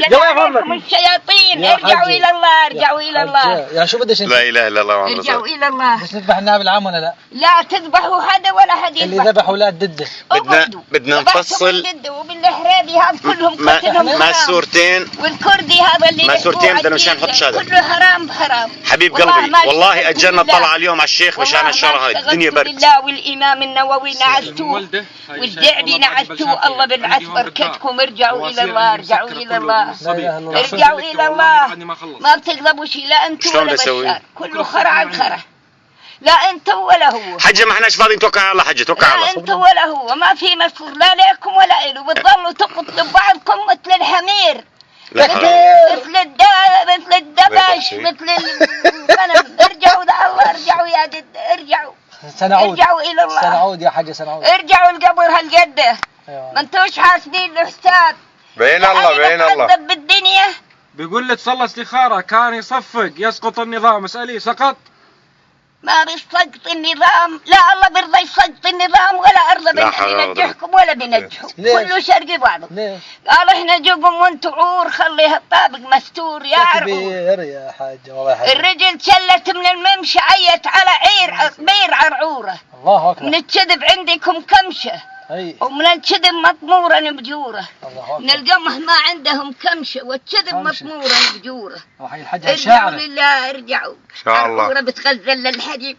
عليكم الشياطين. ارجعوا إلى الله، ارجعوا إلى الله. يا شو بدش لا إله إلا الله. ارجعوا إلى الله. بس نذبح النعم العام ولا لا؟ لا تذبحوا هذا ولا حد يذبح. اللي ذبح أولاد ضده. بدنا نفصل. وبالحرابي هذا كلهم قتلهم ما السورتين. والكردي هذا اللي ما السورتين بدنا مشان نحط شهادة. كله حرام حرام. حبيب قلبي والله أجلنا طلع اليوم على الشيخ مشان الشهر هاي الدنيا برد. بالله والإمام النووي نعستوه والدعبي نعستوه. الله بالعث بركتكم. ارجعوا إلى الله، ارجعوا إلى الله، ارجعوا إلى الله. ما بتقلبوا شيء لا أنتم ولا بشار. كله خرع عن خرع. لا أنتم ولا هو. حجة ما احناش فاضيين توكل على الله. حجة توكل على الله. لا أنتم ولا هو. ما في مسؤول لا لكم ولا إله. بتضلوا تقتلوا بعضكم مثل الحمير، مثل الدبش، مثل الغنم. ارجعوا إلى الله، ارجعوا يا جد، ارجعوا. سنعود. ارجعوا إلى الله. سنعود يا حجة سنعود. ارجعوا القبر هالجدة. ما انتوش حاسدين الحساب. بين الله بين الله. بالدنيا بيقول لك صلى استخارة كان يصفق يسقط النظام. اسأليه سقط؟ ما بيسقط النظام. لا الله بيرضى يسقط النظام ولا أرضى بينجحكم ولا بينجحكم. كله شرقي بعضه. قال احنا جوكم وانتوا عور خليها الطابق مستور يا كبير يا حاجة والله حاجة. الرجل شلت من الممشى عيت على بير عرعورة. الله أكبر. من الكذب عندكم كمشة ومن الكذب مطمورا بجورة. من القمح ما عندهم كمشة والكذب مطمورا بجورة. ارجعوا لله، ارجعوا. عرعورة بتغزل للحديد.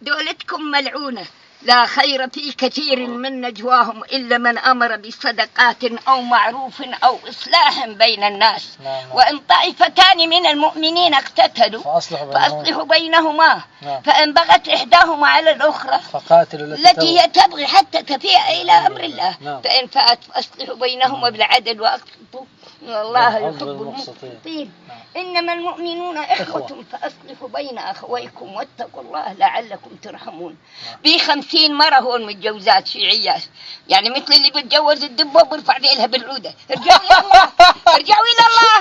دولتكم ملعونة. لا خير في كثير من نجواهم إلا من أمر بصدقات أو معروف أو إصلاح بين الناس. وإن طائفتان من المؤمنين اقتتلوا فأصلحوا بينهما. فإن بغت إحداهما على الأخرى فقاتلوا التي هي تبغي حتى تفيء إلى أمر الله. فإن فأت فأصلحوا بينهما بالعدل وأقسطوا الله يحب المقسطين. إنما المؤمنون إخوة فأصلحوا بين أخويكم واتقوا الله لعلكم ترحمون. في 50 مرة هون متجوزات شيعيات، يعني مثل اللي بتجوز الدبة وبرفع ذيلها بالعودة. ارجعوا إلى الله، ارجعوا إلى الله،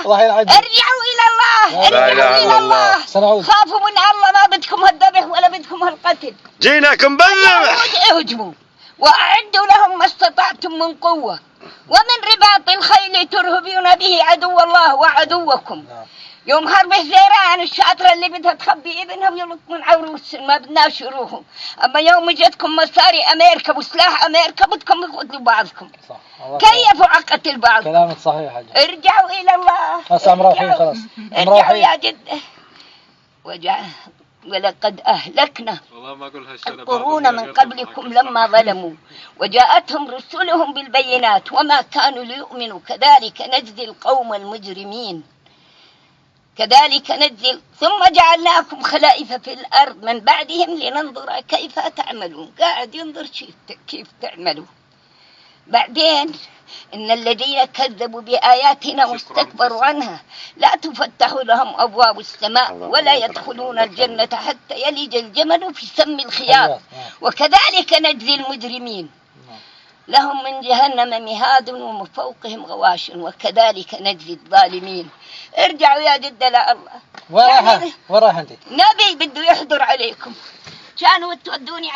ارجعوا إلى الله، ارجعوا إلى الله. خافوا من الله. ما بدكم هالذبح ولا بدكم هالقتل. جيناكم بالذبح. اهجموا وأعدوا لهم ما استطعتم من قوة ومن رباط الخيل ترهبون به عدو الله وعدوكم. يوم حرب الزيران الشاطرة اللي بدها تخبي ابنها ويلط من عروس ما بدناش يروحوا. أما يوم جتكم مصاري أمريكا وسلاح أمريكا بدكم تقتلوا بعضكم. كيف عقتل بعض؟ كلامك صحيح حاجة. ارجعوا إلى الله. خلاص مروحين خلاص. ارجعوا يا جدة. ولقد أهلكنا القرون من قبلكم لما ظلموا وجاءتهم رسلهم بالبينات وما كانوا ليؤمنوا كذلك نجزي القوم المجرمين. كذلك نجزي. ثم جعلناكم خلائف في الأرض من بعدهم لننظر كيف تعملون. قاعد ينظر كيف تعملوا. بعدين إن الذين كذبوا بآياتنا واستكبروا عنها لا تفتح لهم أبواب السماء ولا يدخلون الجنة حتى يلج الجمل في سم الخياط وكذلك نجزي المجرمين. لهم من جهنم مهاد ومن فوقهم غواش وكذلك نجزي الظالمين. ارجعوا يا جد لا الله. وراها انت نبي بده يحضر عليكم. كانوا تودوني